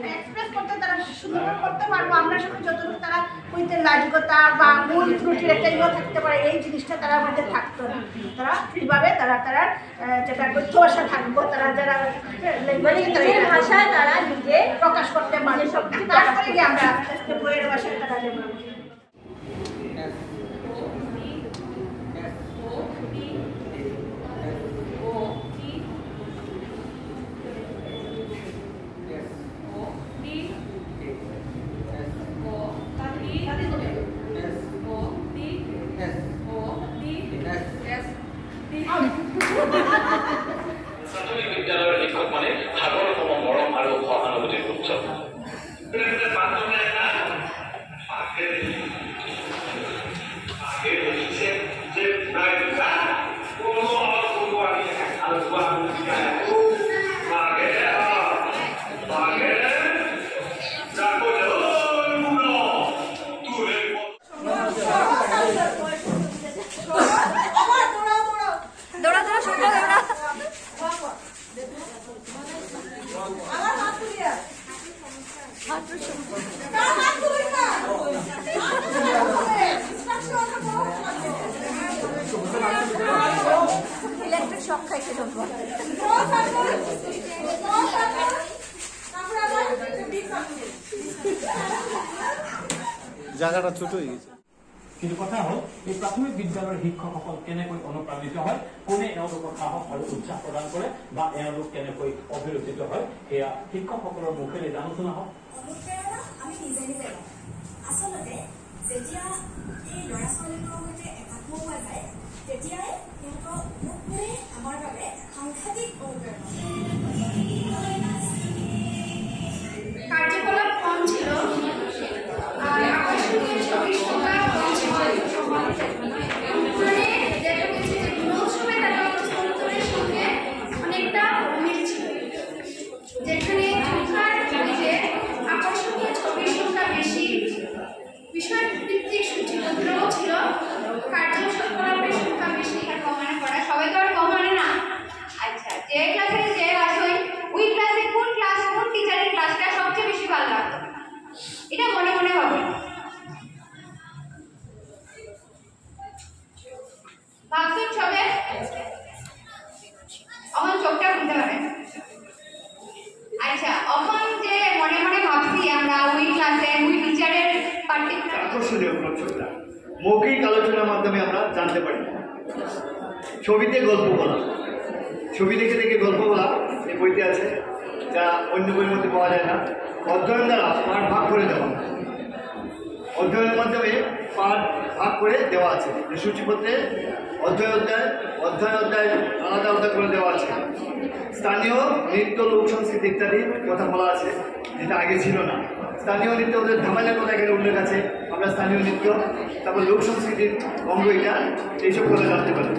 express করতে তারা সুন্দর করতে পারবো আমরা সবাই যতটুকু তারা হইতে লাজুকতা বা মূল ত্রুটির একটা ইয়ে থাকতে পারে এই জিনিসটা তারা মধ্যে থাকতো না তারা ফ্রিভাবে তারা যেটা তথ্য ভাষা থাকবো তারা যারা নিজের ভাষায় তারা নিজে প্রকাশ করতে পারে সব কিছু তারপরে গিয়ে আমরা আস্তে আস্তে বইয়ের ভাষায় তারা যেমন প্রাথমিক বিদ্যালয়ের শিক্ষক মানে সাগরতম মৰম আৰু সহানুভূতিৰ উৎসৱ ইলেকট্রিক শক খাইছে জায়গাটা ছোট হয়ে গেছে কিন্তু কথা হল এই প্ৰাথমিক বিদ্যালয়ৰ শিক্ষকসকল কেনেকৈ অনুপ্ৰাণিত হয় কোনে এওঁলোকক সাহস আৰু উৎসাহ প্ৰদান কৰে বা এওঁলোক কেনেকৈ অভিৰচিত হয় সেয়া শিক্ষকসকলৰ মুখেৰে আলোচনা হওক আমি নিজে নিজে আচলতে যেতিয়া এই ল'ৰা ছোৱালীবোৰৰ সৈতে একাত্ম হোৱা যায় তেতিয়াই সিহঁতৰ মুখে আমাৰ বাবে সাংঘাতিক অনুপ্ৰেৰণা কার্যকলাপ কম ছিল আর আকর্ষণীয় ছবি সংখ্যা কম ছিল মানে দেখা গেছে যে গুণোৎসবে তারা হস্তান্তরের সঙ্গে অনেকটা মিল ছিল যেখানে সংখ্যার বইতে আকর্ষণীয় ছবির সংখ্যা বেশি বিষয়ভিত্তিক সূচিপত্রও ছিল কার্যকলাপের সংখ্যা বেশি আর কমানো করা সবাই তো আর কমানে না আচ্ছা যে ক্লাসে যে আসই ওই ক্লাসে কোন ক্লাস কোন টিচারের ক্লাসটা সবচেয়ে বেশি ভালো লাগতো এটা মনে মনে হবে ভাবছেন সবে আমার চোখটা খুলতে পারে আচ্ছা এখন যে মনে মনে ভাবছি আমরা ওই ক্লাসে ওই টিচারের পার্টিকুলার আকর্ষণীয় প্রচুরটা মৌখিক আলোচনার মাধ্যমে আমরা জানতে পারি ছবিতে গল্প বলা ছবি দেখে দেখে গল্প বলা এই বইতে আছে যা অন্য বইয়ের মধ্যে পাওয়া যায় না অধ্যয়ন দ্বারা পাঠ ভাগ করে দেওয়া অধ্যয়নের মাধ্যমে পাঠ ভাগ করে দেওয়া আছে সূচিপত্রে অধ্যায় অধ্যায় আলাদা আলাদা করে দেওয়া আছে স্থানীয় নৃত্য লোক সংস্কৃতি ইত্যাদি কথা বলা আছে যেটা আগে ছিল না স্থানীয় নৃত্য ওদের ধামালের কথা এখানে উল্লেখ আছে আমরা স্থানীয় নৃত্য তারপর লোক সংস্কৃতির অঙ্গ এটা এইসব কথা জানতে পারি